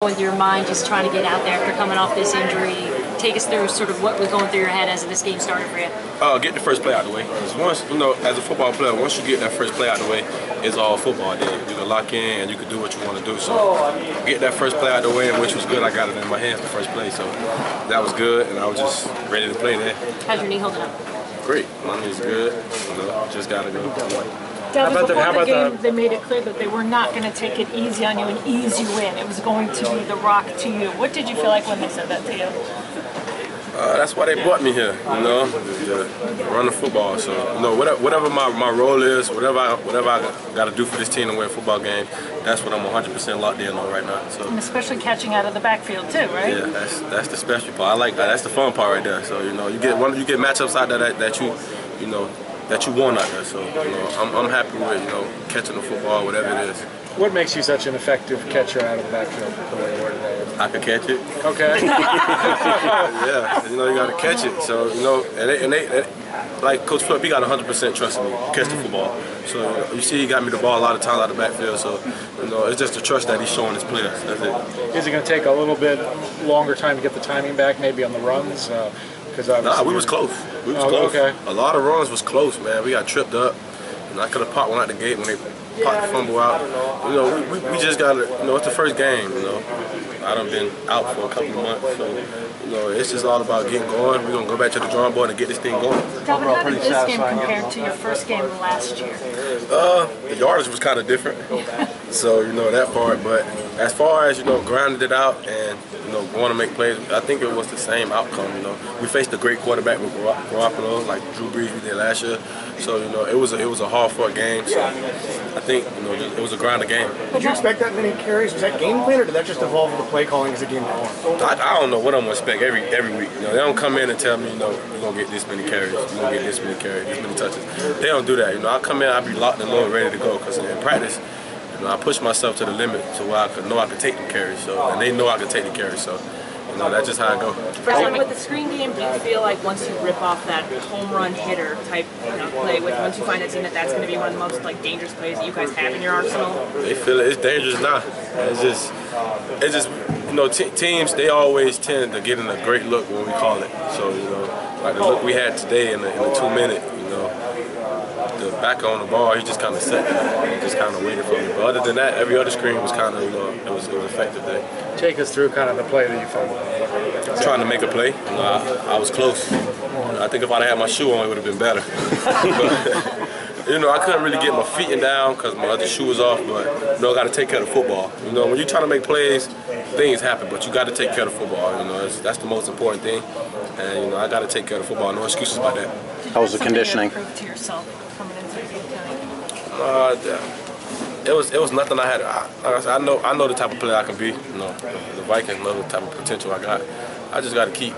with your mind just trying to get out there after coming off this injury? Take us through sort of what was going through your head as this game started for you. Get the first play out of the way. Because once, as a football player, once you get that first play out of the way, it's all football. Then you can lock in and you can do what you want to do. So get that first play out of the way, which was good. I got it in my hands the first play, so that was good, and I was just ready to play there. How's your knee holding up? Great. My knee's good. Just got to go. Dalvin, before the game, they made it clear that they were not going to take it easy on you and ease you in. It was going to be the rock to you. What did you feel like when they said that to you? That's why they brought me here, to run the football. So, whatever my role is, whatever I got to do for this team to win a football game, that's what I'm 100% locked in on right now. So, and especially catching out of the backfield too, right? Yeah, that's the special part. I like that. That's the fun part right there. So, you get matchups out there that you want out there. So, I'm happy with catching the football, whatever it is. What makes you such an effective catcher out of the backfield the way you are today? I can catch it. Okay. Yeah, you got to catch it. So, and they like Coach Flip, he got 100% trust in me to catch the football. So, you see he got me the ball a lot of times out of the backfield. So, it's just the trust that he's showing his players. That's it. Is it going to take a little bit longer time to get the timing back, maybe on the runs? Nah, we was close. We was close. Okay. A lot of runs was close, man. We got tripped up. I could have popped one out the gate when they popped the fumble out. We just got to, it's the first game, I done been out for a couple of months, so, it's just all about getting going. We're going to go back to the drawing board and get this thing going. Dalvin, how did this game compare to your first game last year? The yardage was kind of different, so, that part. But as far as, grinding it out and, going to make plays, I think it was the same outcome, We faced a great quarterback with Garoppolo, like Drew Brees we did last year. So, it was a hard-fought game. So, I think, it was a grinder game. Did you expect that many carries? Was that game plan, or did that just evolve with the play calling as the game went on? I don't know what I'm going to expect every week. They don't come in and tell me, you're going to get this many carries, you're going to get this many carries, this many touches. They don't do that. I come in, I be locked and loaded, ready to go. Because in practice, I push myself to the limit to where I could take the carries. So, and they know I can take the carries. So, that's just how I go. With the screen game, do you feel like once you rip off that home run hitter type play, once you find it's in that's going to be one of the most dangerous plays that you guys have in your arsenal? They feel it's dangerous now. It's just teams, they always tend to get in a great look when we call it. So like the look we had today in the 2 minute, the backer on the ball, he just kind of sat there and just kind of waited for me. But other than that, every other screen was kind of, it was effective there. Take us through kind of the play that you found. Trying to make a play. I was close. I think if I'd had my shoe on, it would have been better. But, I couldn't really get my feet down because my other shoe was off. But I got to take care of the football. When you're trying to make plays, things happen, but you got to take care of the football. That's the most important thing. And I got to take care of the football. No excuses about that. How was the conditioning? Prove to yourself coming into the game tonight? It was nothing I had. I know the type of player I can be. The Vikings know the type of potential I got. I just got to keep,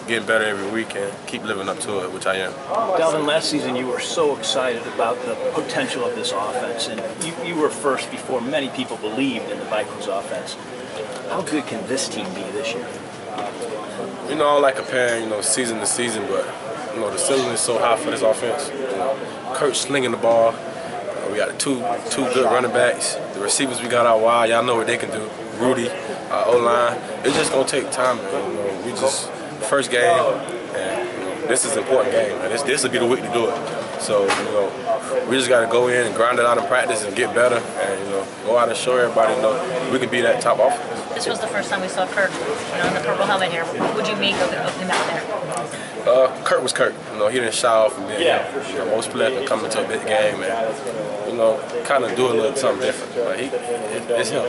getting better every week and keep living up to it, which I am. Dalvin, last season you were so excited about the potential of this offense, and you were first before many people believed in the Vikings offense. How good can this team be this year? I don't like comparing, season to season, but the ceiling is so high for this offense. Kurt slinging the ball. We got two good running backs. The receivers we got out wide, y'all know what they can do. Rudy, O-line. It's just gonna take time, man. We just first game, and this is an important game. Man. This will be the week to do it. So we just gotta go in and grind it out in practice and get better, and go out and show everybody we can be that top offense. This was the first time we saw Kurt, in the purple helmet here. What would you make of him out there? Kurt was Kurt. He didn't shy off from being most players can come into a big game and kind of do a little something different. But it's him.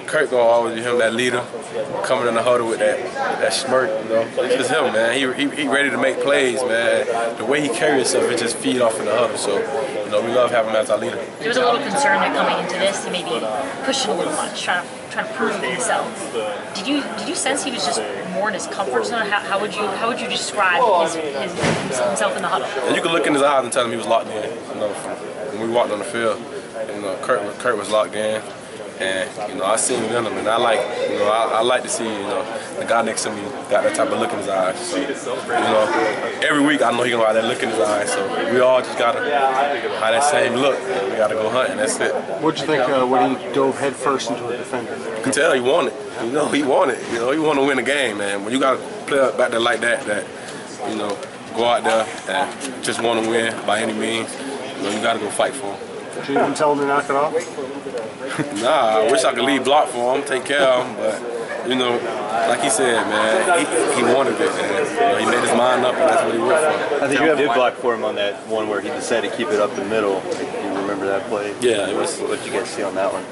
Kurt gonna always be him, that leader, coming in the huddle with that smirk. It's just him, man. He ready to make plays, man. The way he carries himself, it just feed off in the huddle. So we love having him as our leader. There was a little concern that coming into this, he maybe pushing a little much, trying to prove himself. Did you sense he was just more in his comfort zone? How would you describe himself in the huddle? And you could look in his eyes and tell him he was locked in. When we walked on the field, Kurt was locked in. And I seen it in him, and I like to see the guy next to me got that type of look in his eyes. So every week I know he gonna have that look in his eyes. So we all just gotta have that same look. And we gotta go hunting. That's it. What'd you think when he dove head first into a defender? You can tell he wanted. He wanted. He want to win the game, man. When you got a player back there like that, go out there and just want to win by any means, you got to go fight for him. Did you even tell him to knock it off? Nah, I wish I could lead block for him, take care of him, but like he said, man, he wanted it, and he made his mind up, and that's what he went for. I think you did block for him on that one where he decided to keep it up the middle. Do you remember that play? Yeah, it was. What did you guys see on that one?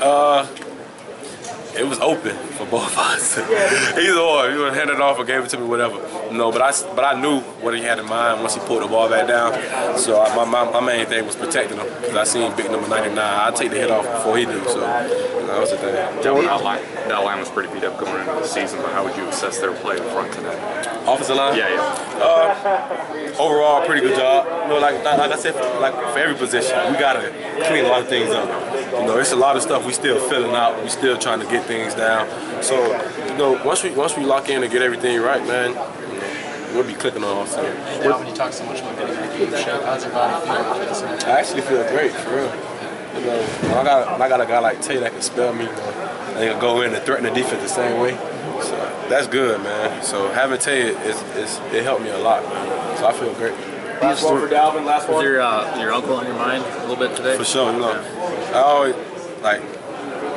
It was open for both of us. Either or, he would have handed it off or gave it to me, whatever. But I knew what he had in mind once he pulled the ball back down. So my main thing was protecting him, because I seen big number 99. I'd take the hit off before he do. So that was the thing. That line was pretty beat up going into the season, but how would you assess their play up front today? Offensive line? Yeah. Overall, pretty good job. Like I said, for every position, we gotta clean a lot of things up. It's a lot of stuff we still filling out. We still trying to get things down. So, once we lock in and get everything right, man, we'll be clicking on all season. Dalvin, you talk so much about getting back in the shape. How's your body feel? I actually feel great, for real. When I got a guy like Tay that can spell me, and he can go in and threaten the defense the same way. So that's good, man. So having Tay it helped me a lot, man. So I feel great. Last one for Dalvin. Last one. Was your uncle on your mind a little bit today? For sure, I always like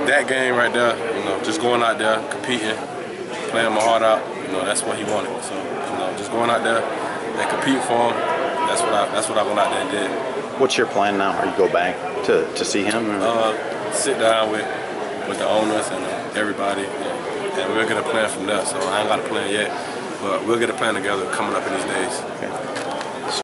that game right there. Just going out there, competing, playing my heart out. That's what he wanted. So just going out there and compete for him. That's what I went out there and did. What's your plan now? Are you go back to see him? Sit down with the owners and everybody, and we'll get a plan from there. So I ain't got a plan yet, but we'll get a plan together coming up in these days. Okay.